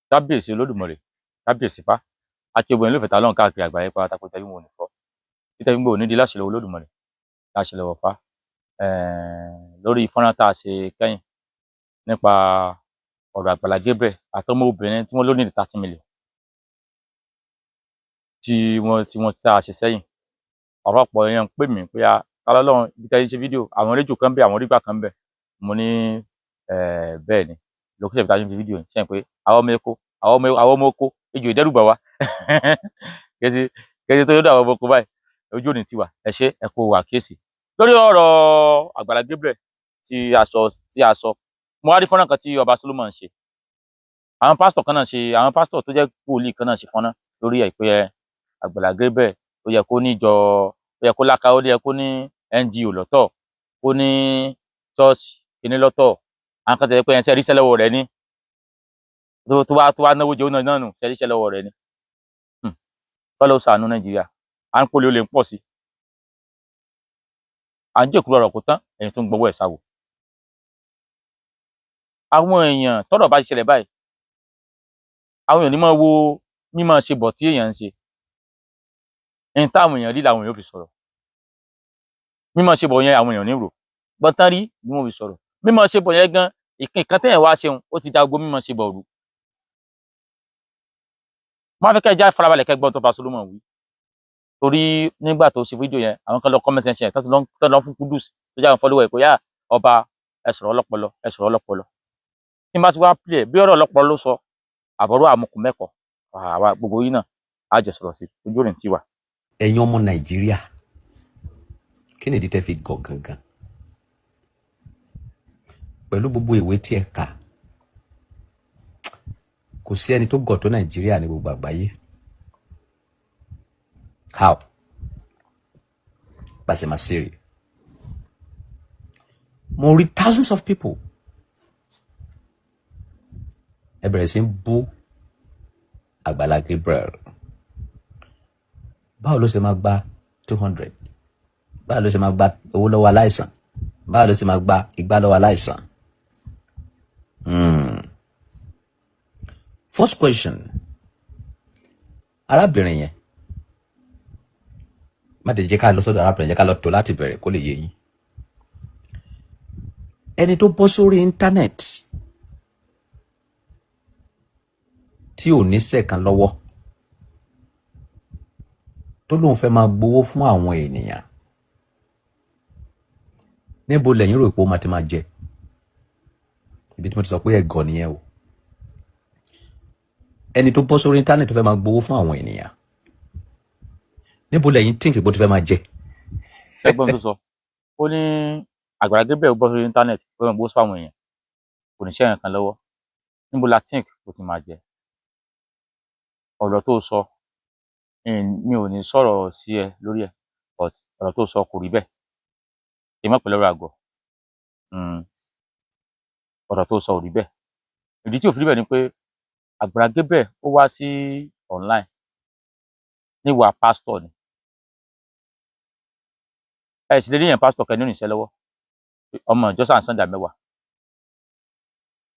kábíyèsí olódùmarè, kábíyèsí fá, àti gbogbo ẹ̀yin olólùfẹ́ Ọlọ́run káàkiri àgbáyé pátápátá pé tẹbí wọn ò ní fọ́, títẹbí gbogbo ò ní di láṣẹ lọ́wọ́ olódùmarè, láṣẹ lọ́wọ́ fá. Lórí fọ́nrán tá a ṣe kẹ́yìn nípa ọ̀rọ̀ Àgbàlá Gabriel àtọmọ obìnrin tí wọ́n ló ní 30 million tí wọ́n tá a ṣe sẹ́yìn, ọ̀pọ̀lọpọ̀ èèyàn ń pè mí pé ta lọ́lọ́run ibi tẹ́ ti ṣe fídíò, àwọn rédíò kan bẹ̀, àwọn orígbà kan bẹ̀. Mo ní bẹ́ẹ̀ ni lókùsẹ̀ tá a ṣe ń fi fídíò yìí ṣe pé àwọn ọmọ oko ejò ìdẹ́rùbà wa kẹsì tó yọdọ àwọn ọmọ oko báyìí ojú òní tiwa. Ẹ ṣé, ẹ kú àkíyèsí lórí ọ̀rọ̀ Àgbàlá Gabriel tí a sọ. Mo wá rí fọ́nrán kan tí Ọba Solomon ṣe, àwọn pásítọ̀ kan náà ṣe, àwọn pásítọ̀ tó jẹ́ wòlíì kan náà ṣe fọ́nrán lórí ẹ̀ pé Àgbàlá Gabriel ó yẹ kó ní ìjọ, ó yẹ kó láka, ó yẹ kó ní NGO lọ́tọ̀, kó ní ṣọ́ọ̀ṣì kíní lọ́tọ̀. Àwọn kan tẹ̀lé pé ẹ̀ ń ṣe ríṣẹ́ lọ́wọ́ rẹ̀ ní tó wá náwó jẹun náà nù, ṣe ríṣẹ́ lọ́wọ́ rẹ̀ ní. Kọ́lọ́ ṣàánú Nàìjíríà, à ń polè olè ń pọ̀ sí, à ń jèkúrò ọ̀rọ̀ kó tán, ẹ̀yin tó ń gbowó ẹ̀ sáwò. Àwọn èèyàn tọ́rọ̀ bá ti ṣẹlẹ̀ báyìí, àwọn èèyàn ní máa wo mímọ̀ ṣe bọ̀ tí èèyàn ń ṣe, ẹni táwọn èèyàn rí làwọn èèyàn fi sọ̀rọ̀. Mímọ̀ ṣe bọ̀ yẹn àwọn èèyàn ní rò gbọ́ntán rí ni wọ́n fi sọ̀rọ̀. Mímọ̀ ṣe bọ̀ yẹn gan ìkan téèyàn wá ṣeun ó ti da gbogbo mímọ̀ ṣe bọ̀ rú. Mo wá fẹ́ kẹ́ ẹ já farabalẹ̀ kẹ́ gbọ́n tó Ọba Solomon wí, torí nígbà tó ṣe fídíò yẹn àwọn kan lọ comment section yẹn tó lọ fún kudus tó jẹ́ àwọn follower ẹ̀ pé ọba ẹ sọ̀rọ̀ ọlọ́pọlọ, ẹ sọ̀rọ̀ ọlọ́pọlọ. Tí n bá ti wá play bí ọ̀rọ̀ ọlọ́pọlọ ló sọ àbọ̀rọ̀ àmukùn mẹ́kọ̀ọ́, àwa gbogbo yín náà á jọ sọ̀rọ̀ sí ojú òní tiwa. Ẹ̀yin ọmọ Nàìjíríà, kí nìdí tẹ́ fi gọ̀ gangan pẹ̀lú gbogbo ìwé tí ẹ kà? Kò sí ẹni tó gọ̀ tó Nàìjíríà ní gbogbo àgbáyé. How? Bàṣẹ máa ṣe rè. Mo rí thousands of people ẹ bẹ̀rẹ̀ sí ń bú Àgbàlá Gabriel. Báwo ló ṣe máa gba 200? Báwo ló ṣe máa gba owó lọ́wọ́ aláìsàn? Báwo ló ṣe máa gba igbá lọ́wọ́ aláìsàn? First question, arábìnrin yẹn, má dé jẹ́ ká lọ sọ́dọ̀ arábìnrin, jẹ́ ká lọ tó láti bẹ̀rẹ̀ kó lè yé yín. Ẹni tó bọ́ sórí íńtánẹ́ẹ̀tì tí ò ní sẹ̀kan lọ́wọ́ tó lóun fẹ́ máa gbowó fún àwọn ènìyàn, níbo lẹ́yìn rò pé ó máa ti máa jẹ? Ibi tí mo ti sọ pé ẹ̀gọ́ nìyẹn o. Ẹni tó bọ́ sórí íńtánẹ́ẹ̀tì tó fẹ́ máa gbowó fún àwọn ènìyàn, níbo lẹ́yìn tíǹkì bó ti fẹ́ máa jẹ? Ẹgbọ́n tó sọ, ó ní Àgbàlá Gabriel bọ́ sórí íńtánẹ́ẹ̀tì tó fẹ́ máa gbowó fún àwọn èèyàn, kò ní ṣẹ́ nǹkan lọ́wọ́, níbo la tíǹkì bó ti máa jẹ? Ọ̀rọ̀ tó sọ mi ò ní sọ̀rọ̀ sí ẹ lórí ẹ̀, but ọ̀rọ̀ tó sọ kò rí bẹ́ẹ̀. Èmi mọ̀ pé lọ́rọ̀ àgọ́ ọ̀rọ̀ tó sọ ò rí bẹ́ẹ̀. Ìdí tí ò fi rí bẹ́ẹ̀ ni pé Àgbàlá Gabriel ó wá sí online níwà pásítọ̀ ni. Ẹ sì lè rí yẹn pásítọ̀ kẹ́ ní oníṣẹ́ lọ́wọ́, ọmọ ìjọ sáà ń san ìdá mẹ́wàá.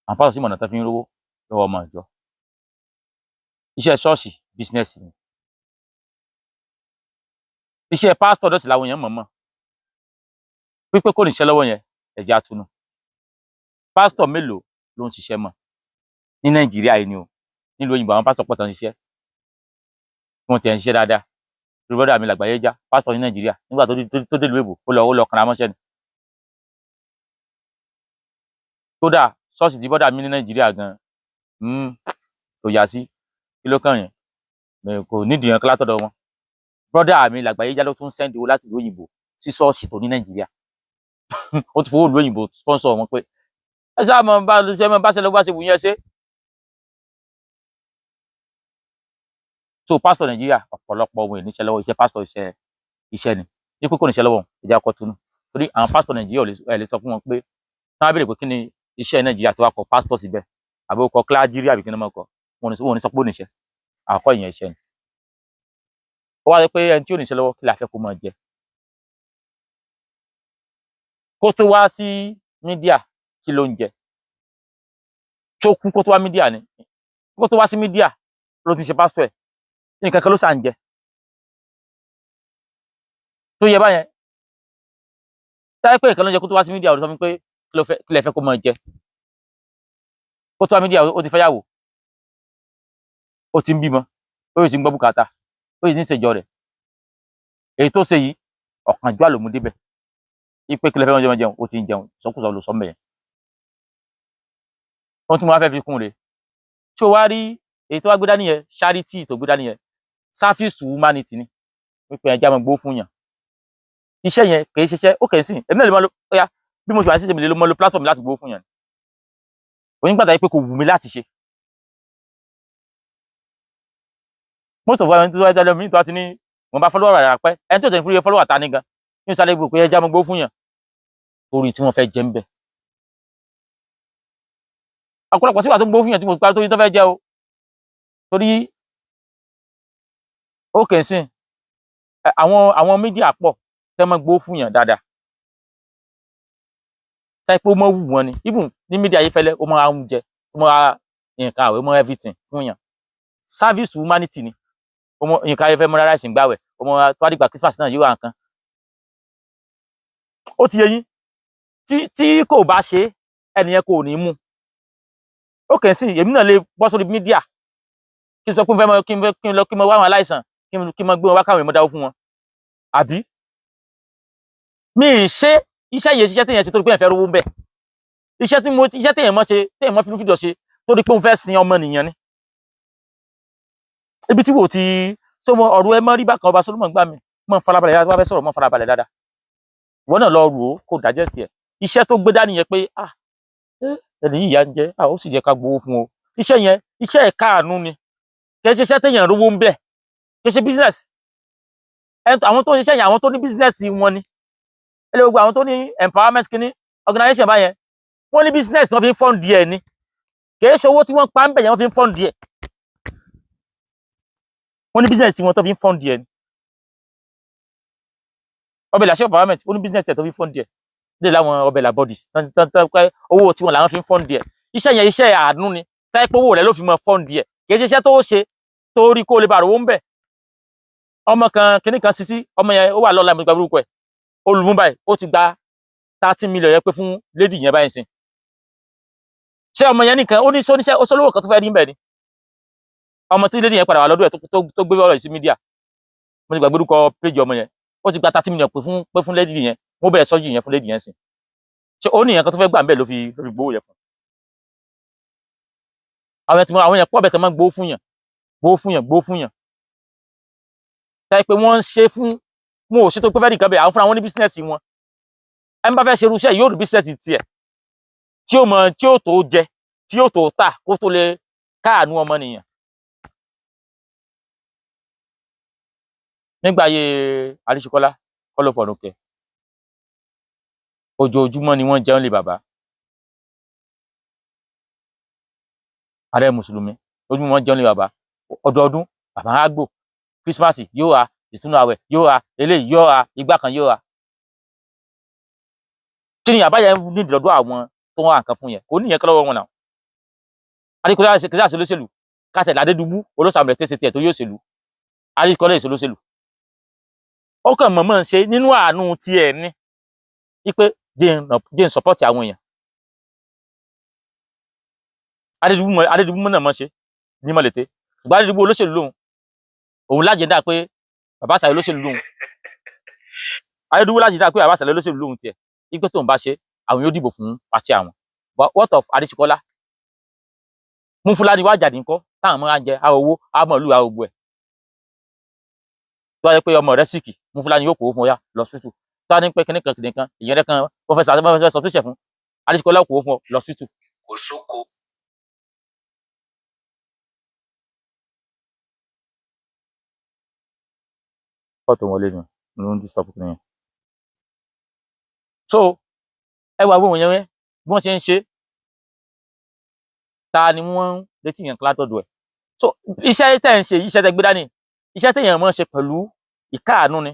Àwọn pásítọ̀ sì mọ̀nà tán fi ń rówó lọ́wọ́ ọmọ ìjọ. Iṣẹ́ ṣọ́ọ̀ṣì bísínẹ́sì ni. Iṣẹ́ pásítọ̀ dọ̀sí làwọn èèyàn mọ̀ọ́mọ̀. Pípé kò níṣẹ́ lọ́wọ́ yẹn ẹ̀jẹ̀ àtúnú. Pásítọ̀ mélòó ló ń ṣiṣẹ́ mọ̀ ní Nàìjíríà yìí ni o? Nílùú òyìnbó àwọn pásítọ̀ pọ̀ tán ṣiṣẹ́, wọ́n ti ẹ̀ ń ṣiṣẹ́ dáadáa. Irú brọ́dà mi Làgbáyé já pásítọ̀ ní Nàìjíríà nígbà tó dé ìlú èbó ó lọ kanra mọ́ṣẹ́ ni. Kódà ṣọ́ọ̀ṣì tí brọ́dà mi ní Nàìjíríà gan kò yá sí kí ló kàn yẹn, kò nídìí yẹn látọ̀dọ̀ wọn. Brọ́dà mi Làgbáyé já ló tún sẹ́ndì owó láti ìlú òyìnbó sí ṣọ́ọ̀ṣì tó ní Nàìjíríà. Ó ti fowó ìlú òyìnbó sponsor wọn pé ẹ sáà mọ bá ṣẹlẹ̀ bá ṣe wù yẹn ṣe. So pásítọ̀ Nàìjíríà ọ̀pọ̀lọpọ̀ ohun ìníṣẹ́ lọ́wọ́, iṣẹ́ pásítọ̀ iṣẹ́ ni. Ní pé kò níṣẹ́ lọ́wọ́ ìjà ọkọ̀ túnú. Torí àwọn pásítọ̀ Nàìjíríà ẹ lè sọ fún wọn pé tí wọ́n béèrè pé kí ni iṣẹ́ Nàìjíríà tó wá kọ pásítọ̀ síbẹ̀ àbí ó kọ kíláàjírì àbí kí ni wọ́n kọ, wọn ò ní sọ pé ó níṣẹ́. Àkọ́ ìyẹn iṣẹ́ ni. Ó wá rí pé ẹni tí ò níṣẹ́ lọ́wọ́ kí la fẹ́ kó máa jẹ. Kó tó wá sí mídíà kí ló ń jẹ? Tó kú kó tó wá mídíà ni. kó tó wá sí mídíà ló ti ṣe pásítọ̀ ẹ̀ nǹkan kan ló sà ń jẹ tó yẹ báyẹn táyé pé nǹkan ló ń jẹ kó tó wá sí mídíà ó sọ fún mi pé kí lẹ fẹ́ kó máa jẹ kó tó wá mídíà ó ti fẹ́ yàwó ó ti ń bímọ ó sì ń gbọ́ bùkátà ó sì ń ṣèjọ rẹ̀ èyí tó ṣe yìí ọ̀kánjúà ló mú débẹ̀ ipe kí lẹ fẹ́ máa jẹun ó ti ń jẹun sọkúsọ ló sọ mẹ́yẹn ohun tí mo wá fẹ́ fi kún rèé tí o wá rí èyí tó wá gbé dání yẹn charity tó gbé dání yẹn service to humanity ni wípé ẹja máa gbó fún yàn iṣẹ́ yẹn kì í ṣiṣẹ́ ó kì í sìn èmi náà lè máa lo ọyá bí mo ṣe wà sí ṣe mi lè máa lo platform láti gbó fún yàn onígbàtà yìí pé kò wù mí láti ṣe most of àwọn tó wáyé dáadáa mi tó wá ti ní wọn bá follower rà pẹ́ ẹni tó tẹ̀ ní fúri follower ta ní gan ní sáré gbò pé ẹja máa gbó fún yàn torí tí wọ́n fẹ́ jẹ ń bẹ̀ ọ̀pọ̀lọpọ̀ sígbà tó ń gbó fún yàn tí mo parí torí tó fẹ́ jẹ́ o torí ó kì í sìn àwọn mídíà pọ̀ tẹ́ mọ́ gbó fún yàn dáadáa táyé pé ó mọ́ wù wọ́n ni even ní mídíà yìí fẹ́lẹ́ ó mọ́ ra oúnjẹ ó mọ́ ra nǹkan àwẹ̀ ó mọ́ everything fún yàn service to humanity ni ó mọ́ nǹkan ayẹfẹ́ mọ́ rárá ìsìn gbàwẹ̀ ó mọ́ tó àdìgbà Christmas náà yóò wà nǹkan ó ti yé yín tí kò bá ṣe ẹnìyẹn kò ní mú ó kì í sìn èmi náà lè bọ́ sórí mídíà kí n sọ pé kí n mọ wá àwọn aláìsàn kí n mọ gbé wọn wá káwọn èèyàn dáwó fún wọn àbí mi ì ṣe iṣẹ́ yẹn ṣiṣẹ́ téèyàn ṣe torí pé èèyàn fẹ́ rówó ń bẹ̀ iṣẹ́ téèyàn mọ́ ṣe téèyàn mọ́ fídíò ṣe torí pé òun fẹ́ sin ọmọ nìyẹn ni ibi tí wò ti so mo ọ̀rọ̀ ẹ mọ́ rí bákan ọba Solomon gbà mí mọ́ farabalẹ̀ dáadáa tó bá fẹ́ sọ̀rọ̀ mọ́ farabalẹ̀ dáadáa ìwọ náà lọ rò ó kó digest ẹ̀ iṣẹ́ tó gbé dání yẹn pé ẹni yìí yà ń jẹ ó sì jẹ́ ká gbowó fún o iṣẹ́ yẹn iṣẹ́ ẹ̀ka àánú ni kì í ṣe iṣẹ́ téèyàn rówó ń bẹ̀ kì í ṣe business àwọn tó ń ṣiṣẹ́ yẹn àwọn tó ní business wọn ni ẹlẹ́ gbogbo àwọn tó ní empowerment kìíní organization báyẹn wọ́n ní business tí wọ́n fi ń fund ẹ̀ ni kì í ṣe owó tí wọ́n pa ń bẹ̀ yẹn wọ́n fi ń fund ẹ̀ wọ́n ní business tí wọ́n tó fi ń fund ẹ̀ ni ọbẹ̀ làṣẹ empowerment ó ní business tí wọ́n fi ń fund ẹ̀ lè láwọn ọbẹ̀ là bodies owó tí wọ́n làwọn fi ń fund ẹ̀ iṣẹ́ yẹn iṣẹ́ àánú ni táyé pé owó rẹ̀ ló fi mọ fund ẹ̀ kì í ṣe iṣẹ́ tó ṣe torí kó lè bá rówó ń bẹ̀ ọmọ kan kìíní kan sisi ọmọ yẹn ó wà lọ́la ìmọ̀ ìgbà burúkú ẹ̀ olùmú báyìí ó ti gba 30 million yẹn pé fún lady yẹn báyìí sìn ṣé ọmọ yẹn nìkan ó ní sóníṣẹ́ ó sólówó kan tó fẹ́ rí bẹ́ẹ̀ ni ọmọ tí lady yẹn padà wà lọ́dọ̀ ẹ̀ tó gbé ọ̀rọ̀ yìí sí mídíà mo ti gbàgbé orúkọ péjì ọmọ yẹn ó ti gba 30 million pé fún lady yẹn mo bẹ̀rẹ̀ sọ́jú yẹn fún lady yẹn sìn ṣé ó ní yẹn kan tó fẹ́ gbà ń bẹ́ẹ̀ ló fi gbowó yẹn fún àwọn yẹn pọ̀ bẹ̀ tẹ́ máa gbowó fún yàn táyé pé wọ́n ń ṣe fún wọn ò ṣètò pé fẹ́ nìkan bẹ́ẹ̀ àwọn fúnra wọn ní bísínẹ́sì wọn ẹni bá fẹ́ ṣe irúṣẹ́ yóò rí bísínẹ́sì tiẹ̀ tí ó tó jẹ tí ó tó tà kó tó lè káàánú ọmọnìyàn. nígbà ayé Àríṣekọ́lá kọ́ ló fọ̀rùn kẹ́ ojoojúmọ́ ni wọ́n jẹun lé bàbá ààrẹ mùsùlùmí ojoojúmọ́ wọ́n jẹun lé bàbá ọdọọdún bàbá á gbò Christmas yóò wá ìtúnú àwẹ̀ yóò wá eléyìí yóò wá ìgbà kan yóò wá kí ni àbáyẹ ní ìdọ̀dọ̀ àwọn tó wà nǹkan fún yẹn kò ní yẹn kọ́ lọ́wọ́ wọn náà Àríṣekọ́lá kìí àṣẹ olóṣèlú káṣẹ̀ Adédùbú olóṣàmùlẹ̀ tẹ́sẹ̀ tiẹ̀ tó yóò ṣèlú Àríṣekọ́lá èso olóṣèlú ó kàn mọ̀mọ́ ṣe nínú àánú tiẹ̀ ní wípé jẹ́ ń sọpọ́tì àwọn èèyàn Adédùbú náà mọ̀ ṣe ní mọ̀lẹ́tẹ́ ṣùgbọ́n Adédùbú olóṣèlú lòun òun lájẹ̀dá pé bàbá àṣàlẹ̀ olóṣèlú lòun Adédùbú lájẹ̀dá pé bàbá àṣàlẹ̀ olóṣèlú lòun tiẹ̀ wípé tóun bá ṣe àwọn yóò dìbò fún pàtí àwọn but what of Àríṣekọ́lá mú Fúlàní wá jáde ńkọ́ táwọn ọmọ jẹ àwọn owó àmọ́ ìlú àwọn ògbó ẹ̀ tó wáyé pé ọmọ rẹ̀ síkì mú Fúlàní yóò kó fún ọyá lọ tútù tó wá ní pé kíníkan ìyẹn rẹ̀ kan pọfẹsọ sọ fíṣẹ fún Àríṣekọ́lá kó fún ọ lọ tútù. kò sóko. fọ́tò wọlé ni ló ń disturb nìyẹn. so ẹ wà wọ́n yẹn bí wọ́n ṣe ń ṣe ta ni wọ́n ń retí yẹn kan látọ̀dọ̀ ẹ̀ so iṣẹ́ tẹ̀ ń ṣe iṣẹ́ tẹ̀ gbé dání iṣẹ́ tẹ̀yàn mọ́ ṣe pẹ̀lú ìkáàánú ni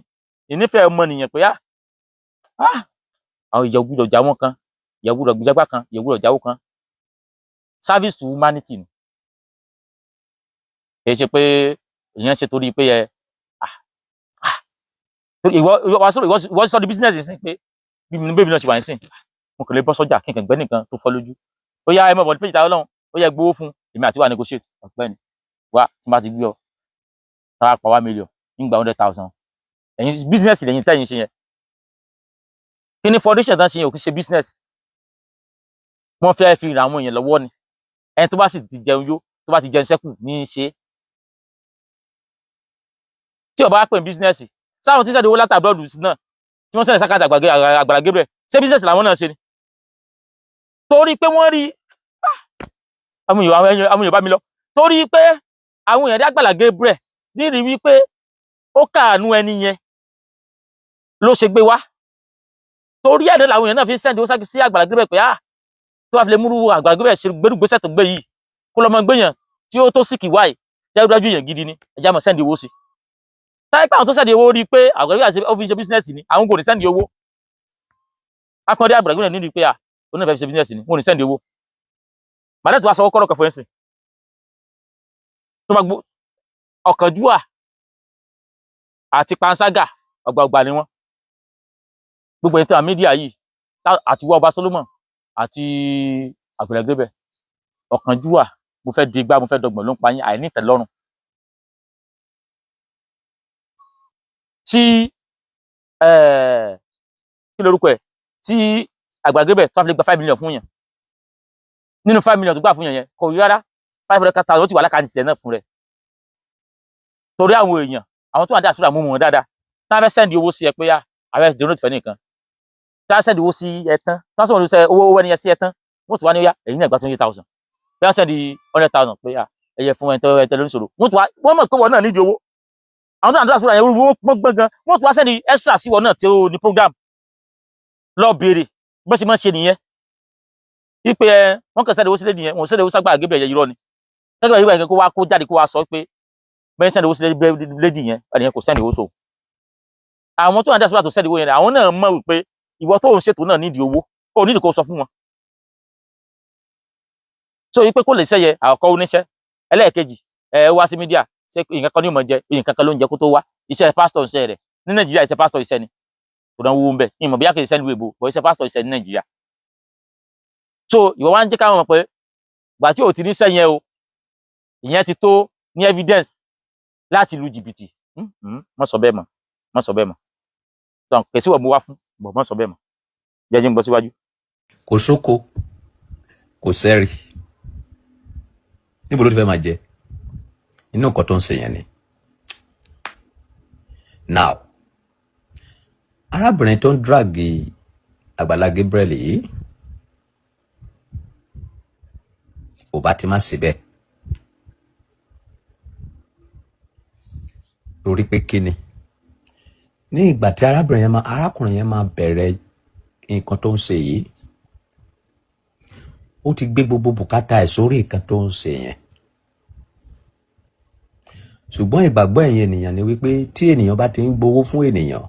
ìnífẹ̀ẹ́ ọmọnìyàn pé àwọn ìyà gbúdọ̀ jáwọ́ kan ìyà gbúdọ̀ gbìjàgbá kan ìyà gbúdọ̀ jáwọ́ kan service to humanity ni kì í ṣe pé èèyàn ṣe torí pé ìwọ sọ di business sí pé bí mi náà ṣe wà nísìn mo kàn lè bọ́ sọ́jà kí n kàn gbẹ́ nìkan tó fọ́ lójú ó yá ẹ mọ̀ bọ̀ ní péjì tàwọn ọlọ́run ó yẹ gbowó fún èmi àti wà negotiate ọ̀gbẹ́ni wá tí n bá ti gbé ọ táwa pa 1 million ń gba 100,000 ẹ̀yin business lẹ́yìn tẹ́yìn ṣe yẹn kí ni foundation tán ṣe yẹn ò kí ṣe business wọ́n fẹ́ fi ra àwọn èèyàn lọ́wọ́ ni ẹni tó bá sì ti jẹun yó tó bá ti jẹun sẹ́kù ní í ṣe tí ó bá pè ní business sáwọn tí sẹ́ni owó látà abroad náà tí wọ́n sẹ́ni sákàtà Àgbàlá Gabriel ṣé business làwọn náà ṣe ni torí pé wọ́n rí àwọn èèyàn bá mi lọ torí pé àwọn èèyàn rí Àgbàlá Gabriel nírí wípé ó káàánú ẹni yẹn ló ṣe gbé wá torí ẹ̀dẹ̀ làwọn èèyàn náà fi sẹ́ni owó sí Àgbàlá Gabriel pé tó wá fi lè múrú Àgbàlá Gabriel ṣe gbérùgbésẹ̀ tó gbé yìí kó lọ́mọ gbéyàn tí ó tó síkì wáì dájúdájú èèyàn gidi ni ẹjá mọ̀ sẹ́ni owó sí táyé pé àwọn tó sẹ́ni owó rí pé Àgbàlá Gabriel ó fi ṣe business ni àwọn kò ní sẹ́ni owó akọ́ndé Àgbàlá Gabriel nídìí pé ó náà fẹ́ fi ṣe business ni wọn ò ní sẹ́ni owó màdé tí wàá sọ kọ́rọ̀ kẹfọ́ ẹ̀sìn tó bá gbó Ọ̀kánjúwà àti panṣágà ọgbàọgbà ni wọn gbogbo ẹni tí àwọn mídíà yìí àti wọ Ọba Solomon àti Àgbàlá Gabriel Ọ̀kánjúwà mo fẹ́ di igbá mo fẹ́ dọgbọ̀n ló ń pa yín àìní ìtẹ́lọ́rùn tí kí lorúkọ ẹ̀ tí Àgbàlá Gabriel tó wá fi lè gba 5 million fún yàn nínú 5 million tó gbà fún yàn yẹn kò rí rárá 500,000 ó ti wà lákàtúntì tiẹ̀ náà fún rẹ̀ torí àwọn èèyàn àwọn tó wà dá àsúrà mú wọn dáadáa tá a fẹ́ sẹ́ndì owó sí ẹ pé ààrẹ donate fẹ́ nìkan tá a sẹ́ndì owó sí ẹ tán tá a sọ̀rọ̀ owó ẹni yẹn sí ẹ tán wọ́n tún wá ní yá ẹ̀yin náà gba 20,000 bí wọ́n sẹ́ndì 100,000 pé ẹ̀yẹ fún ẹ̀ńtẹ́ lórí ìṣòro wọ́n mọ̀ pé wọ́n náà nídìí owó àwọn tó wà dá àsúrà yẹn wọ́n gbọ́n gan wọ́n tún wá sẹ́ndì extra sí wọn náà tí ó ní program lọ béèrè bó ṣe máa ń ṣe nìyẹn wípé wọ́n kàn sẹ́ndì owó sí lédi yẹn wọ́n sẹ́ndì owó ságbà Gabriel yẹn irọ́ ni Àgbàlá Gabriel kó wá kó jáde kó wá sọ pé bẹ́ẹ̀ sẹ́ndì owó sí lédi yẹn ẹnìyẹn kò sẹ́ndì owó so àwọn tó wà dá àsúrà tó sẹ́ndì owó yẹn àwọn náà mọ̀ wípé ìwọ tó ń ṣètò náà nídìí owó ó nídìí kó sọ fún wọn so wípé kó lè ṣẹyẹ àkọ́kọ́ oníṣẹ́ ẹlẹ́ẹ̀kejì wá sí mídíà ṣé nǹkan kan ní ìmọ̀ jẹ nǹkan kan ló ń jẹ kó tó wá iṣẹ́ pásítọ̀ iṣẹ́ rẹ̀ ní Nàìjíríà iṣẹ́ pásítọ̀ iṣẹ́ ni kò dán wúwo ń bẹ̀ ìmọ̀ bí yàkè iṣẹ́ nílùú èbó bọ̀ iṣẹ́ pásítọ̀ iṣẹ́ ní Nàìjíríà so ìwọ wá ń jẹ́ káwọn mọ̀ pé gbà tí ò ti ní sẹ́yìn o ìyẹn ti tó ní evidence láti lu jìbìtì mọ́ sọ bẹ́ẹ̀ mọ́ tán kèsì wọ̀ mú wá fún bọ̀ mọ́ sọ bẹ́ẹ̀ mọ́ jẹ́jú ń gbọ́ síwájú. kò sóko kò sẹ́rì níbo ló ti fẹ́ máa jẹ inú nǹkan tó ń ṣe yẹn ni. now arábìnrin tó ń dragi Àgbàlá Gabriel yìí ò bá ti má ṣe bẹ́ẹ̀ torí pé kíni ní ìgbà tí arákùnrin yẹn máa bẹ̀rẹ̀ nǹkan tó ń ṣe yìí ó ti gbé gbogbo bùkátà ẹ̀ sórí nǹkan tó ń ṣe yẹn ṣùgbọ́n ìgbàgbọ́ ẹ̀yin ènìyàn ni wípé tí ènìyàn bá ti ń gbowó fún ènìyàn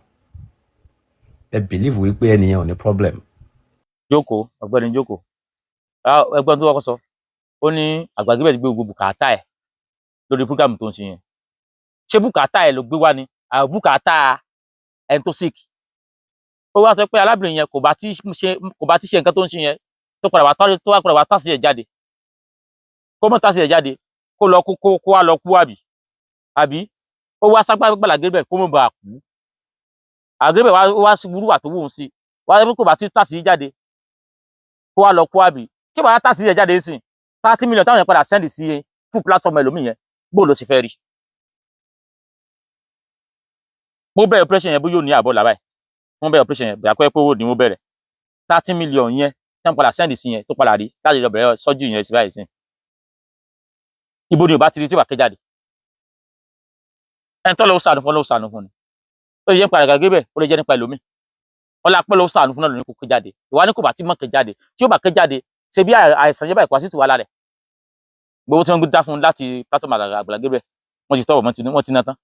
ẹ bìlíìfù wípé ènìyàn ò ní problem. jókòó ọ̀gbẹ́ni jókòó ẹgbọn tó wọkọ sọ ó ní Àgbàlá Gabriel ti gbé gbogbo bùkátà ẹ̀ lórí program tó ń ṣe yẹn ṣé bùkátà ẹ̀ ló gbé wá ni àwọn bùkátà ẹni tó sick ó wá sọ pé alábìnrin yẹn kò bá ti ṣe nǹkan tó ń ṣe yẹn tó padà wá tásì ẹ̀ jáde kó mọ̀ tásì ẹ̀ jáde kó lọ kó wá lọ kú àbí ó wá sápá Àgbàlá Gabriel kó mọ̀ bá a kú Gabriel wá burú wà tó wù ú sí wá sọ pé kò bá ti tásì jáde kó wá lọ kú àbí kí bá tásì ẹ̀ jáde sí 30 million táwọn yẹn padà sẹ́ndì sí fún platform ẹlòmíì yẹn bó ló sì fẹ́ rí mo bẹ̀rẹ̀ operation yẹn bó yóò ní àbọ̀ làbáyé wọ́n bẹ̀rẹ̀ operation yẹn bẹ̀rẹ̀ pé owó ni wọ́n bẹ̀rẹ̀ 30 million yẹn tí wọ́n padà sẹ́ndì sí yẹn tó padà rí láti lọ bẹ̀rẹ̀ sọ́jú yẹn sí báyìí sí ibo ni ò bá ti rí tí wà ké jáde ẹni tó lọ sànù fún ni ó yẹ ń padà gàgé bẹ́ẹ̀ ó lè jẹ́ nípa ẹlòmíì wọ́n lápẹ́ lọ sànù fún náà lónìí kò ké jáde ìwà ní kò bá ti mọ̀ ké jáde tí ó bá ké jáde ṣe bí àìsàn yẹn báyìí kò wá sí ti wà lára rẹ̀ gbogbo tí wọ́n dá fún láti platform Àgbàlá Gabriel wọ́n ti tọ́wọ̀ wọ́n ti ná tán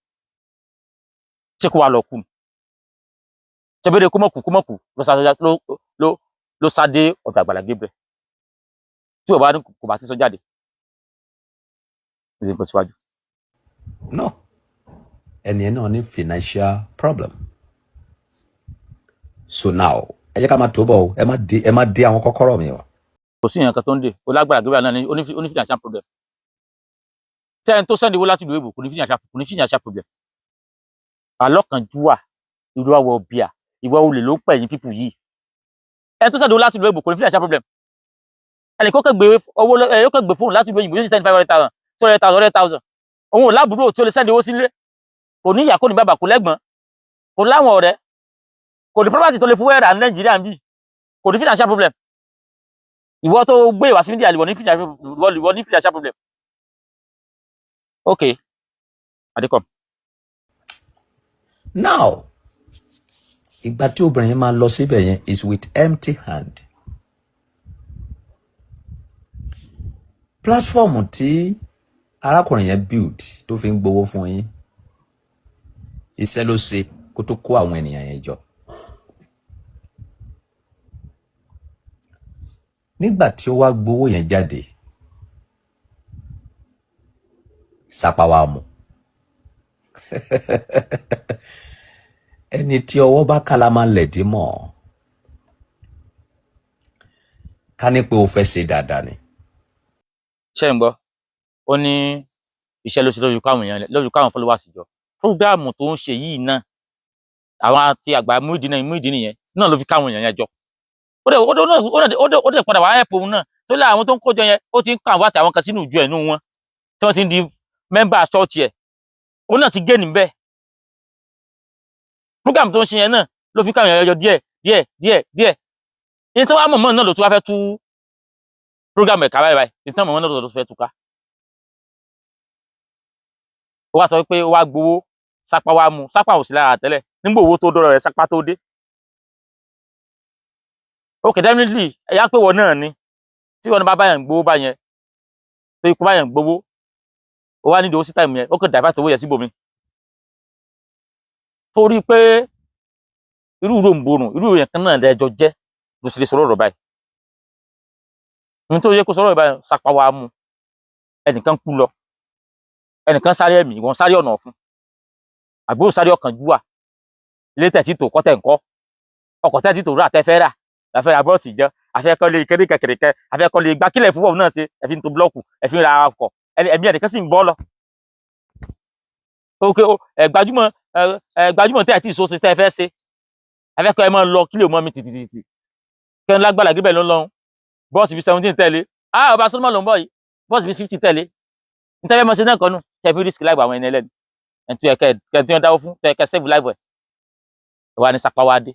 ṣé kó wá lọ kú ni ṣẹbẹrẹ kó mọ̀kù ló sáde ọ̀dọ̀ Àgbàlá Gabriel tí ò bá ní kò bá ti sọ jáde ní ìpò síwájú. no, ẹni yẹn náà ní financial problem. So now ẹ jẹ́ ká máa tó bọ̀ o, ẹ má dé àwọn kọ́kọ́rọ́ mi o. kò sí nǹkan tó ń dè ó lágbára Gabriel náà ní oní financial problem tẹ́ni tó sẹ́ni owó láti ìlú èbò kò ní financial problem alọ́kànjúwà irú àwọ̀ bíà ìwà olè ló ń pẹ̀yìn pípù yìí ẹni tó sẹ́ni owó láti ìlú èbò kò ní financial problem ẹnì kó kẹ́gbé owó yóò kẹ́gbé fóònù láti ìlú òyìnbó yóò sì tẹ́ni 500,000 200,000 òun ò lábúrò tí ó lè sẹ́ni owó sílé kò ní ìyá kò ní bàbá kò lẹ́gbọ̀n kò láwọn ọ̀rẹ́ kò ní property tó lè fún ẹ̀rà ní Nàìjíríà ń bì kò ní financial problem ìwọ tó gbé ìwà sí mídíà ìwọ ní financial problem okay Adekom. Now ìgbà tí obìnrin yẹn máa lọ síbẹ̀ yẹn is with empty hand. Platform tí arákùnrin yẹn build tó fi ń gbowó fún yín iṣẹ́ ló ṣe kó tó kó àwọn ènìyàn yẹn jọ. Nígbà tí ó wá gbowó yẹn jáde sápá wa mú ẹni tí ọwọ́ bá kàlà máa lẹ̀dí mọ́ ká ní pé o fẹ́ ṣe dáadáa ni. ṣé ń gbọ́ ó ní iṣẹ́ ló ṣe lójú káwọn followers jọ fúrógáàmù tó ń ṣe yìí náà àwọn àti àgbà Muyideen yẹn náà ló fi káwọn èèyàn yẹn jọ ó dẹ̀ padà wá ẹ̀pọ̀ òun náà tó lé àwọn tó ń kójọ yẹn ó ti ń kàn wáàtí àwọn kan sínú ìjọ ẹ̀nú wọn tí wọ́n ti ń di mẹ́mbà ṣọ́ọ̀ṣì ẹ̀ òun náà ti gé níbẹ̀ fúrógáàmù tó ń ṣe yẹn náà ló fi káwọn èèyàn jọ díẹ̀ ní tí wọ́n á mọ̀mọ́ náà ló tún wá fẹ́ tú fúrógáàmù ẹ̀ka báyìí ní tí wọ́n mọ̀mọ́ náà ló tún fẹ́ tú ká ó wá sọ pé ó wá gbowó sápá wá mú sápá ò sí lára tẹ́lẹ̀ nígbà owó tó dọ́rọ̀ rẹ̀ sápá tó dé okay definitely ẹ̀yà pé wọ́n náà ni tí wọ́n bá báyàn gbowó báyẹn tó ikú báyàn gbowó ó wá nídìí owó sí táìmù yẹn ó kàn divert owó yẹn síbòmí torí pé irú ròǹbòrùn irú yẹn kan náà lẹ́jọ́ jẹ́ ló sì lè sọ̀rọ̀ ọ̀rọ̀ báyìí ní tó yẹ kó sọ̀rọ̀ báyìí sápá wá mú ẹnìkan kú lọ ẹnìkan sáré ẹ̀mí ìwọ̀n sáré ọ̀nà ọ̀fun àbúrò sáré ọ̀kánjúwà ilé tẹ̀ títò kọ́tẹ̀ ńkọ́ ọkọ̀ tẹ̀ títò rà tẹ́fẹ́ rà láfẹ́ ra bọ́ọ̀sì jẹ́ afẹ́kọ́ lè kéré kẹ̀kẹ̀rẹ̀kẹ́ afẹ́kọ́ lè gbá kílẹ̀ fúnfọ̀ náà ṣe ẹ̀fín tó blọ́ọ̀kù ẹ̀fín ra ọkọ̀ ẹ̀mí ẹnìkan sì ń bọ́ lọ. gbajúmọ̀ tẹ̀ tí ìṣó ṣe tẹ́ fẹ́ ṣe afẹ́kọ́ ẹ máa lọ kílẹ̀ mọ́ mi tìtìtì kẹ́hìn lágbàlá gíbẹ̀ ló ń lọ bọ́ọ̀sì bíi 17 tẹ̀lé ọba Solomon ló ń bọ̀ yìí bọ́ọ̀sì bíi 50 tẹ̀lé nítorí mọ̀ ṣe náà kọ́nù tẹ̀ fi risk láìpẹ́ àwọn ẹni ẹlẹ́ni ẹni tó yẹ kẹ́ tí wọ́n dáwọ́ fún tẹ̀ kẹ́ save life ẹ̀ wà ní sapá wá dé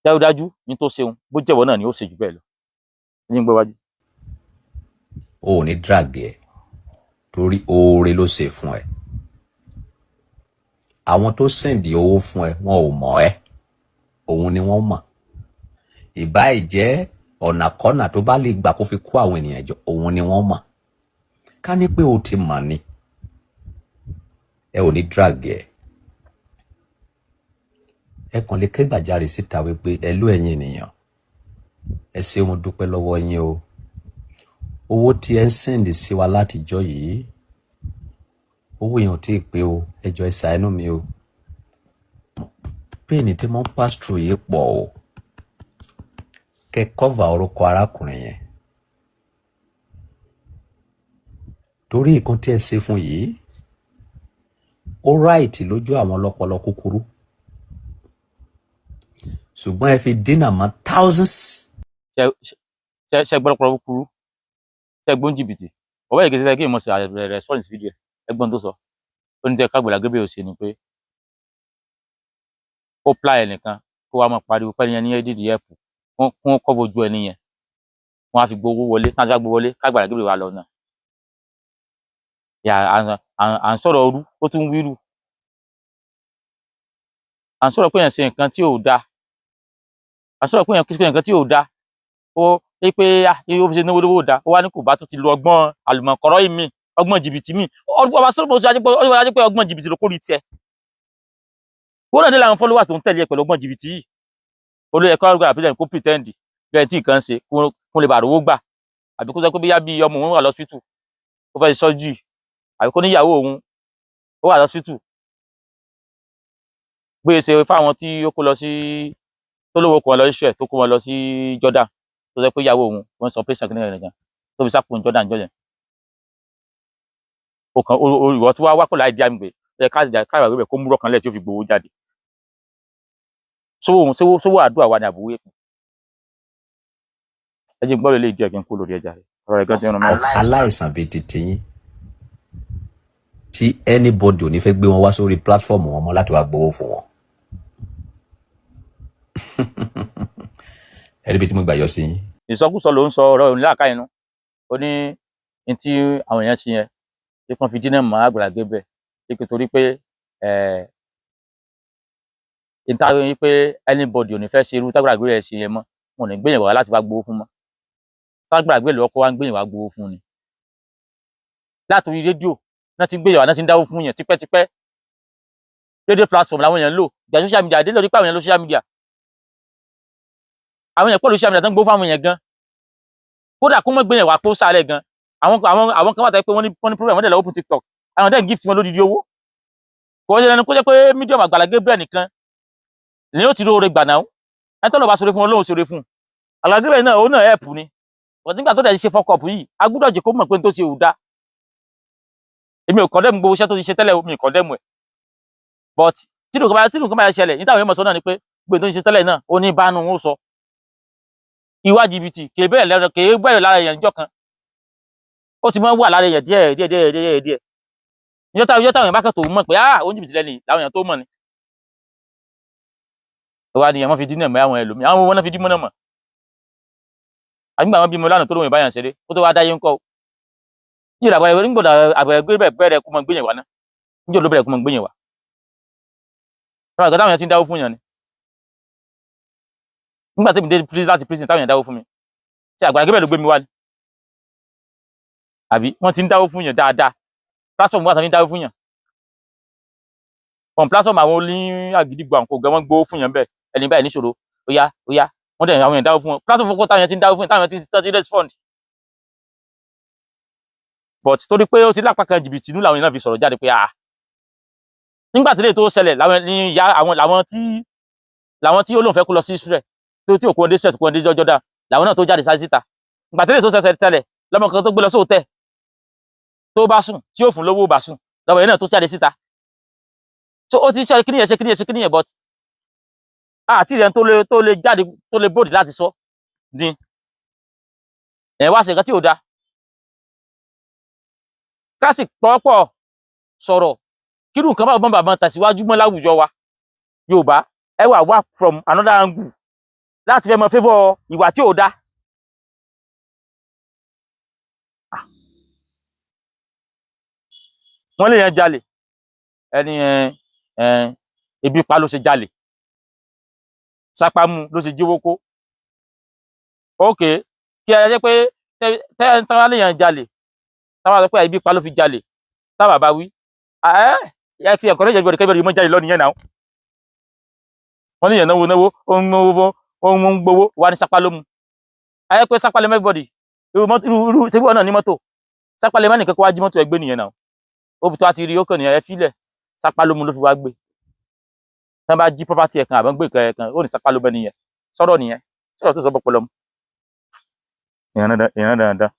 dájúdájú ní tó ṣeun bó jẹ́wọ́ náà ni ó ṣe jù bẹ́ẹ̀ lọ ní gbé wájú. o ò ní drag ẹ torí oore ló ṣe fún ẹ àwọn tó sẹ̀ǹdì owó fún ẹ wọn ò mọ̀ ẹ́ òun ni wọ́n mọ̀ ìbáì jẹ́ ọ̀nàkọ́nà tó bá lè gbà kó fi kó àwọn ènìyàn jọ òun ni wọ́n mọ̀ ká ní pé o ti mọ̀ ni ẹ ò ní drag ẹ kàn lè ké gbàjarè síta wípé ẹ ló ẹ̀yin ènìyàn ẹ ṣé mo dúpẹ́ lọ́wọ́ yín o owó tí ẹ ń sẹ́ǹdì sí wa látijọ́ yìí owó yẹn ò tí ì pé o ẹ jọ̀ọ́ ẹ ṣàánú mi o pain tí mo ń pass through yìí pọ̀ o kẹ́ cover orúkọ arákùnrin yẹn torí nǹkan tí ẹ ṣe fún yìí ó right lójú àwọn ọlọ́pọlọ kúkúrú ṣùgbọ́n ẹ fi dínà mọ́ thousands. ṣe gbọ́dọ̀ kúrú ṣe gbọ́n jìbìtì ọwọ́ ìgbésẹ̀ tẹ́ kí n mọ̀ sí response video ẹgbọ́n tó sọ ó ní tẹ́ kágbèlà gébé ò ṣe ni pé ó ply ẹnìkan kó wá mọ̀ pariwo pẹ́ni yẹn ní ẹ́dìdì ẹ̀pù kún kọ́ bojú ẹni yẹn wọ́n á fi gbowó wọlé náà gbowó wọlé kágbèlà gébé wà lọ náà à ń sọ̀rọ̀ ọrú ó tún wíru à ń sọ̀rọ̀ pé yẹn ṣe nǹkan tí ò dáa à ń sọ̀rọ̀ pé yẹn ṣe nǹkan tí ò dáa ó rí pé ó fi ṣe náwó lówó dáa ó wá ní kò bá tún ti lo ọgbọ́n àlùmọ̀kọ́rọ́ ìmí ọgbọ́n jìbìtì míì ọba Solomon ṣe ajẹ́ pé ọgbọ́n jìbìtì ló kórìí tiẹ̀ wọ́n náà dé láwọn followers tó ń tẹ̀lé ẹ pẹ̀lú ọgbọ́n jìbìtì yìí olóyè kọ́ ọgbà àpẹẹrẹ kó pretend bí ẹ tí nǹkan ṣe kó lè bá rówó gbà àbí kó sọ pé bí ọmọ òun wà lọ́sítù ó fẹ́ sọ́jú àbí kó níyàwó òun ó wà lọ́sítù bóyá ṣe fáwọn tí ó kó lọ sí tó lówó kó wọn lọ Israel tó kó wọn lọ sí Jordan tó sọ pé ìyàwó òun wọ́n sọ pẹ́sàn kìnìún nìkan tó fi sápò Jordan jọ yẹn ìwọ tí wàá wá pẹ̀lú àìdí àmì pé káàdì àgbẹ̀ kó múrọ̀ kan lẹ̀ tí ó fi gbowó jáde sówó àdúrà wa ni àbúwé kù ẹ jẹ́ gbọ́dọ̀ lè díẹ̀ kí n kú lórí ẹja rẹ̀ ọ̀rọ̀ ẹ̀gán ti ń rán mi. aláìsàn bíi titi yín tí anybody ò ní fẹ́ gbé wọn wá sórí platform wọn mọ́ láti wá gbowó fún wọn. ẹ̀rí bí tí mo gbà yọ sí yín. ìsọkúsọ ló ń sọ ọ̀rọ̀ òní láàká inú ó ní ní tí àwọn èèyàn ṣe yẹn tí wọ́n fi dínà mọ́ Agbala Gabriel pé torí pé ìtàwọn yìí pé anybody ò ní fẹ́ ṣe irú t'Agbala Gabriel ṣe yẹn mọ́ wọn ò ní gbéyàn wá láti wá gbowó fún mọ́ t'Agbala Gabriel lọ́kọ́ wá ń gbéyàn wá gbowó fún ni látòrí rédíò náà ti ń gbéyàn wá náà ti ń dáwó fún yẹn tipẹ́tipẹ́ rédíò platform làwọn èèyàn ń lò ìjà social media dé lórí pé àwọn èèyàn lo social media àwọn èèyàn pọ̀ lórí social media tó ń gbowó fún àwọn èèyàn gan kódà kó mọ́ gbéyàn wá kó sálẹ̀ gan àwọn kan wà tẹ́ pé wọ́n ní program wọ́n dẹ̀ lọ open TikTok àwọn dẹ̀ ń gift wọn lódìdí owó kò ṣe lẹnu kó jẹ́ pé medium Agbala Gabriel nìkan ni ó ti róore gbà náà ẹni tó lọ bá sọ̀rọ̀ fún Ọlọ́run sọ̀rọ̀ fún Agbala Gabriel náà òun náà help ni but nígbà tó dẹ̀ ṣe fọ́kọ̀pù yìí a gbúdọ̀ jẹ́ kó mọ̀ pé tó ṣe ò dá èmi ò condemn gbogbo iṣẹ́ tó ti ṣe tẹ́lẹ̀ mi ò condemn ẹ̀ but tí nǹkan bá ṣẹlẹ̀ níta àwọn èèyàn mọ̀ sọ náà ni pé gbogbo tó ń ṣe tẹ́lẹ̀ náà ó ní bánu ó sọ ìwà jìbìtì kèé bẹ̀rẹ̀ lára èèyàn níjọ́ kan ó ti máa ń wà lára èèyàn díẹ̀ ìjọ́ táwọn èèyàn bá kàn tó mọ̀ pé ó ń jìbìtì lẹ́ni làwọn èèyàn tó mọ̀ ni ìwà ni wọ́n fi dínà mọ́ àwọn ẹlòmíì àwọn owó náà fi dímọ́ náà mọ̀ àgbà wọn bímọ lánàá tó lóun ìbáyàn ṣeré ó tó wá dáyé ńkọ́ yìí làbọ̀ ẹ̀rọ nígbòdà Agbala Gabriel bẹ̀rẹ̀ kó mọ gbéyàn wá náà níjọ́ ló bẹ̀rẹ̀ kó mọ gbéyàn wá táwọn ìgbà táwọn èèyàn ti ń dáwó fún yàn ni nígbà tí mi dé láti prison táwọn èèyàn dáwó fún mi tí Agbala Gabriel ló gbé mi wá ni àbí wọ́n ti ń dáwó fún yàn dáadáa platform wà tán ní dáwó fún yàn on platform àwọn olí àgídìgbò àwọn kò gan wọ́n gbowó fún yàn bẹ́ẹ̀ ẹni báyìí níṣòro ó yá wọ́n dẹ̀ àwọn èèyàn dáwó fún wọn platform fún táwọn èèyàn ti ń dáwó fún yàn táwọn èèyàn ti respond but torí pé ó ti lápá kan jìbìtì inú làwọn èèyàn fi sọ̀rọ̀ jáde pé nígbà tí lè tó ṣẹlẹ̀ làwọn tí ó lóun fẹ́ kó lọ sí Israel tí òkú ọdẹ ṣẹ̀ tó kú ọdẹ Jordan làwọn náà tó jáde sáà síta ìgbà tí lè tó ṣẹlẹ̀ tẹ́lẹ̀ lọ́mọ kan tó gbé lọ sóòtẹ́ tó bá sùn tí ó fún lówó bá sùn lọ́wọ́ yẹn náà tó jáde síta so ó ti ṣe kíníyẹn but àti ìrẹ́ni tó lè jáde tó lè bòdì láti sọ ni ẹ̀ wá ṣe nǹkan tí ò da kásì pọ́pọ̀ sọ̀rọ̀ kírù nǹkan báwọn bàbá tàṣíwájú mọ́ láwùjọ wa Yorùbá ẹ wà wá from another angle láti fẹ́ mọ favour ìwà tí ò da wọ́n lè yẹn jalè ẹni ebi pa ló ṣe jalè sápámú ló ṣe jíwó kó ok kí ẹ jẹ́ pé táwa lè yẹn jalè táwa sọ pé ebi pa ló fi jalè táwa bá wí ẹ ti ẹ̀kọ́ lóye ìbọ̀dẹ̀ kẹ́bẹ̀rẹ̀ mọ́ jalè lọ́nìí yẹn náà wọ́n ní yẹn náwó ó ń gbowó wà ní sápá ló mu ayé pé sápá lè mẹ́bọ̀dì irú ṣe bí wọn náà ní mọ́tò sápá lè má nìkan kó wá jí mọ́tò ẹgbẹ́ nìyẹn náà ó bí tó wá ti rí ó kàn nìyẹn ẹ fílẹ̀ sápá ló mu ló fi wá gbé tí wọ́n bá jí property ẹ̀kan àbọ̀ ń gbé ẹ̀kan ó ní sápá ló bẹ́ nìyẹn sọ̀rọ̀ nìyẹn sọ̀rọ̀ tó sọ bọ́ pọlọmù èèyàn dáadáa.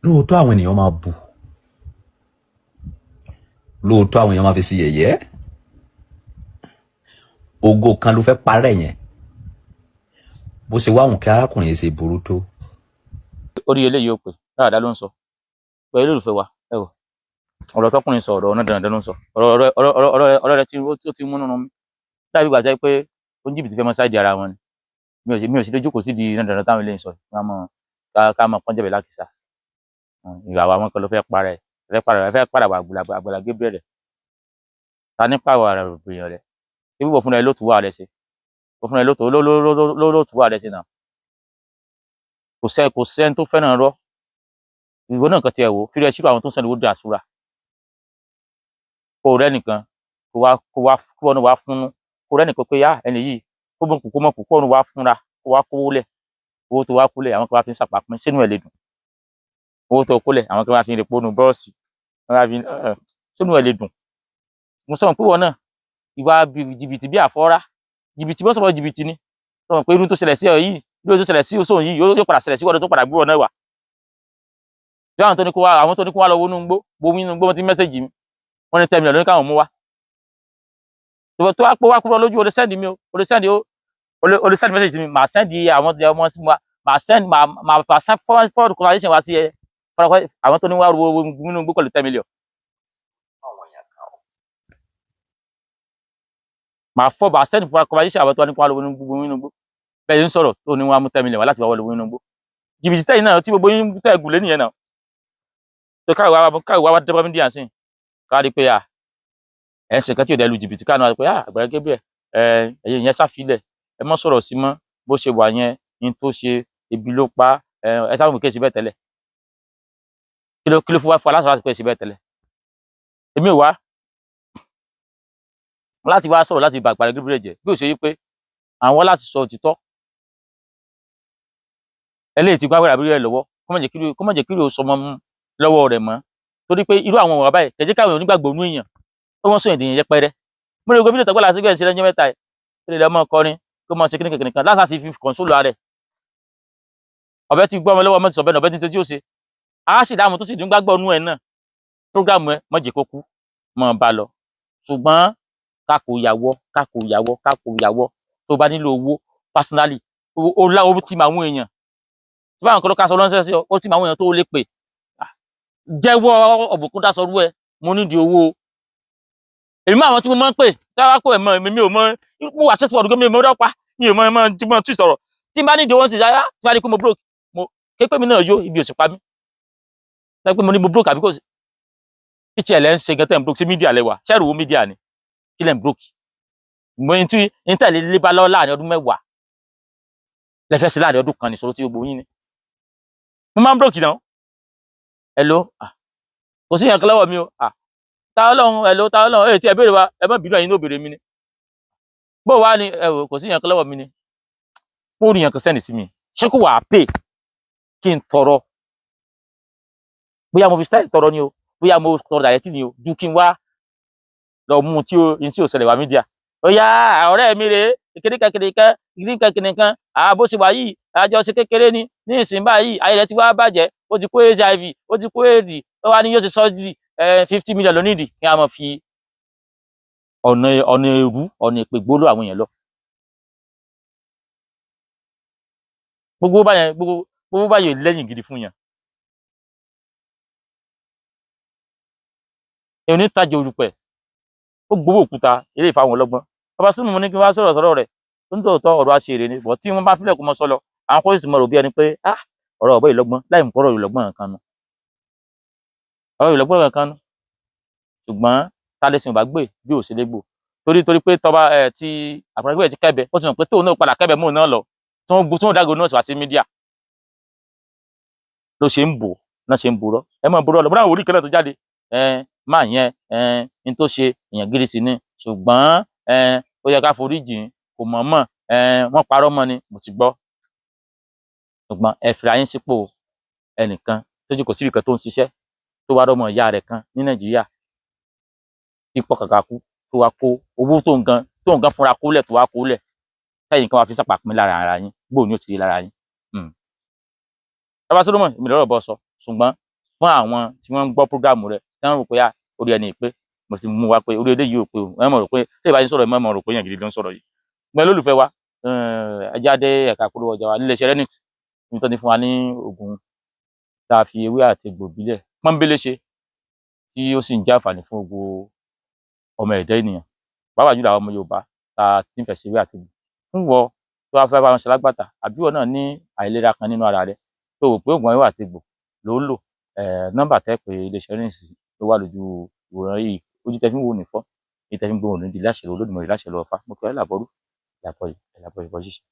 lóòótọ́ àwọn ènìyàn máa bù lóòótọ́ àwọn èèyàn máa fi sí yẹ̀yẹ́ ògo kan ló fẹ́ parẹ́ yẹn bó ṣe wáhùn kí arákùnrin yìí ṣe burú tó. orí eléyìí ó pè dáadáa ló ń sọ pẹ̀lú olùfẹ́ wa ẹ wò ọ̀rọ̀ tọkùnrin sọ ọ̀rọ̀ náà dandan ló ń sọ ọ̀rọ̀ rẹ tí ó ti mú nínú mi dábì gbà jẹ́ pé ó ń jìbìtì fẹ́ mọ́ sáìdì ara wọn ni mi ò sì lè jókòó sí di dandan táwọn eléyìí sọ ká mọ̀ pọ́njẹ́bẹ̀ lákìsà ìwà àwọn kan ló fẹ́ padà wà Agbala Gabriel rẹ̀ ta ní pàwọ̀ ara rògbòyàn rẹ̀ ṣé wíwọ̀ fúnra ẹ ló tù wà rẹ̀ ṣe wọ́n fúnra ẹ ló tù wà rẹ̀ ṣe náà kò sẹ́ni tó fẹ́ràn rọ́ ìwọ náà kan tiẹ̀ wò fílẹ̀ ṣírò àwọn tó ń sẹ́ni ó dà súra kó rẹ́ nìkan kó wọn wá fúnnú kó rẹ́ nìkan pé ẹni yìí kó mọ̀ kó wọn wá fúnra kó wá kówó lẹ̀ owó tó wá kúlẹ̀ àwọn kan wá fi ń sàpapín sínú ẹ̀ lè dùn owó tó kólẹ̀ àwọn kan wá fi ń repo nu bọ́ọ̀sì wọ́n wá fi sónú ẹ̀ lè dùn mo sọ pé wọn náà ìwà jìbìtì bí àfọ́rá jìbìtì bọ́ sọ̀rọ̀ jìbìtì ni sọ pé irú tó ṣẹlẹ̀ sí ọ yìí irú tó ṣẹlẹ̀ sí òṣòwò yìí yóò padà ṣẹlẹ̀ sí ọdún tó padà gbúrò náà wà bí àwọn tó ní kó wá lọ wọnú gbó bomi inú gbó wọn ti mẹ́sẹ̀jì mi wọ́n ní 10 million lóní káwọn mú wá tó wá pé wá kúrò lójú o lè sẹ́ndì mi o lè sẹ́ndì mẹ́sẹ̀jì mi màá sẹ́ndì àwọn ọmọ sí wa màá fà forward conversation wá sí ẹ àwọn tó ní wá wo inú gbó pẹ̀lú 10 million màá sẹ́ndì forward conversation àwọn tó ní kó wá lọ inú gbó bẹ́ẹ̀ ń sọ̀rọ̀ tó ní wá mú 10 million wá láti wá wọlé inú gbó jìbìtì tẹ́yìn náà tí gbogbo yín tẹ́ ẹ̀gùn lé nìyẹn náà tó káwé wá dẹ́pọ̀ mídíà sí káàdì pé ẹ̀ ń ṣe nǹkan tí ò dẹ́ lu jìbìtì káàdì wá pé Agbala Gabriel ẹ̀yìn yẹn sáfilẹ̀ ẹ mọ́ sọ̀rọ̀ sí mọ́ bó ṣe wà yẹn ní tó ṣe ebi ló pa ẹ sábà kéèṣì bẹ́ẹ̀ tẹ́lẹ̀ kí ló fún wa fún aláṣọ láti kéèṣì bẹ́ẹ̀ tẹ́lẹ̀ èmi ò wá láti wá sọ̀rọ̀ láti bà Agbala Gabriel jẹ́ bí ó ṣe yí pé àwọn láti sọ òtítọ́ eléyìí ti gbá Agbala Gabriel lọ́wọ́ kó má jẹ́ kí ló sọmọ lọ́wọ́ rẹ̀ mọ́ torí pé irú àwọn ọ̀rọ̀ báyìí kẹ̀jẹ́ káwọn onígbàgbọ́ onú èèyàn ó wọ́n sún èdè yẹpẹrẹ mo lè gbé fídíò tọ́gbọ́n láti gbẹ̀ẹ́ sí lẹ́jọ́ mẹ́ta ẹ̀ ó lè lọ́mọ kọrin kó mọ ṣe kíní kankan nìkan láti fi kọ̀ǹsólù rẹ̀ ọ̀bẹ ti gbọ́ ọmọ lọ́wọ́ ọmọ ti sọ bẹ́ẹ̀ ọ̀bẹ ti ṣe tí ó ṣe á sì dáàmú tó sì dún gbàgbọ́ onú ẹ̀ náà prógrámù ẹ mọ̀ jẹ́ kó kú mọ̀ bá lọ ṣùgbọ́n kákò yàwọ́ tó bá nílò owó personally ó láwọ́ tí mà àwọn èèyàn tí báwọn kan ló ká sọ lọ́nṣẹ́ sí ó tí mà àwọn èèyàn tó lè pè jẹ́wọ́ ọ̀bùnkún dásọrú ẹ mo nídìí owó èmi mọ àwọn tí mo máa ń pè táwa kó ẹ̀mọ mi ò mọ mo wà ṣẹ́sì ọ̀dùnkún mi ò mọ dọ́pa mi ò mọ tí sọ̀rọ̀ tí n bá nídìí owó ń sì yáyá tí wàá di pé mo broke mo képe mi náà yó ibi òsì pa mí láti pé mo ní mo broke àbí kò sí pìtì ẹ̀ lẹ́ ń ṣe gẹ́tẹ́ ń broke sí mídíà lẹ́wà ṣẹ́rù owó mídíà ni kí lẹ́ ń broke mo ní tí ní tẹ̀lé lé bá lọ́wọ́ láàrin ọdún mẹ́wàá lẹ́fẹ́ sí láàrin ọdún kan ní ìṣòro tí gbogbo yín ni mo máa ń broke náà hello kò sí ìyànkan lọ́wọ́ mi o ta Ọlọ́run hello ta Ọlọ́run tí ẹ béèrè wa ẹ má bínú ẹ̀yin ló béèrè mi ni bó wá ni ẹ wò kò sí ìyànkan lọ́wọ́ mi ni mo rí ìyànkan sẹ́ni sí mi ṣé kò wà á pè kí n tọrọ bóyá mo fi style tọrọ ni o bóyá mo tọrọ dàyẹ́tì ni o ju kí n wá lọ mú tí ò ṣẹlẹ̀ wá mídíà ó yá ọ̀rẹ́ mi rèé kékeré bó ṣe wà yìí àjọṣe kékeré ni ní ìsìn báyìí ayẹyẹ ti wá bàjẹ́ ó ti kó HIV ó ti kó èdè ó wá ní yóò ṣe sọ́ọ́dì 50 million lónídìí kí a máa fi ọ̀nà èrú ọ̀nà èpè gbóló àwọn èèyàn lọ. gbogbo báyẹn lẹ́yìn gidi fún yàn. èèyàn ní tajà olùpẹ̀ ó gbowó òkúta eré ìfàwọn ọlọ́gbọ́n bàbá sínú mo ní kí n wá sọ̀rọ̀ rẹ̀ tó ń tòótọ́ ọ̀rọ̀ àṣèrè ni bọ̀ tí wọ́n bá fílẹ̀ kó mọ sọ́lọ àwọn kọ́sìsì mọ̀ rò bí ẹni pé ọ̀rọ̀ ọ̀bọ ìlọ́gbọ́n láì mú ọ̀rọ̀ ìlọ́gbọ́n kan nu ṣùgbọ́n tálẹ́sìn ò bá gbé bí ò ṣe lé gbò torí pé tọba tí Agbala Gabriel ti kẹ́bẹ̀ ó ti mọ̀ pé tóun náà padà kẹ́bẹ̀ mọ́ náà lọ tó ń dágò náà wá sí mídíà ló ṣe ń bò náà ṣe ń borọ́ ẹ mọ̀ borọ́ lọ bọ́dá àwọn orí kan náà tó jáde máa yẹn ní tó ṣe èèyàn gidi sí ni ṣùgbọ́n ó yẹ ká forí jìn kò mọ̀ọ́mọ̀ wọ́n parọ́ mọ́ ni mo ti gbọ́ ṣùgbọ́n ẹ fìlà yín sípò ẹnìkan tó jù kò síbi kan tó ń ṣiṣẹ́ tó wá rọ́mọ ìyá rẹ̀ kan ní Nàìjíríà tí pọ̀ kàkà kú tó wá kó owó tó nǹkan fúnra kólẹ̀ tó wá kólẹ̀ tẹ́yìn kan wá fi sápà pín lára ara yín gbóò ní ó ti rí lára yín. Bàbá Solomon èmi lọ́rọ̀ bọ́ sọ ṣùgbọ́n fún àwọn tí wọ́n ń gbọ́ prógráàmù rẹ̀ tí wọ́n rò pé orí ẹni pé mo sì mú wa pé orí eléyìí ò pé o ẹ mọ̀ rò pé tí ìbá yín sọ̀rọ̀ ẹ mọ̀ rò pé yàn gidi ló ń sọ̀rọ̀ yìí. gbọ́n lólùfẹ́ wa ẹja dé ẹ̀ka polówó ọjà wa nílé iṣẹ́ Renix ní tó ní fún wa ní oògùn tá a fi ewé àti egbò ìbílẹ̀ pọ́nbélé ṣe tí ó sì ń jẹ́ àǹfààní fún gbogbo ọmọ ẹ̀dá ènìyàn pàápàá jùlọ àwọn ọmọ Yorùbá tá a ti ń fẹ̀ sí ewé àti egbò fún wọ tó wá fẹ́ bá wọn ṣe lágbàtà àbí wọn náà ní àìlera kan nínú ara rẹ tó wò pé oògùn ewé àti egbò ló ń lò nọ́mbà tẹ́ pé iléeṣẹ́ Renix ló wà lójú ìwòran yìí ojú tẹ́ fi ń wò ní fọ́ èyí tẹ́ fi ń gbóhùn ní di láṣẹ Olódùmarè láṣẹ lọ́wọ́ fa mo kọ́ ẹ́ làbọ́rú ìyàpọ̀ ìbọn ṣíṣe.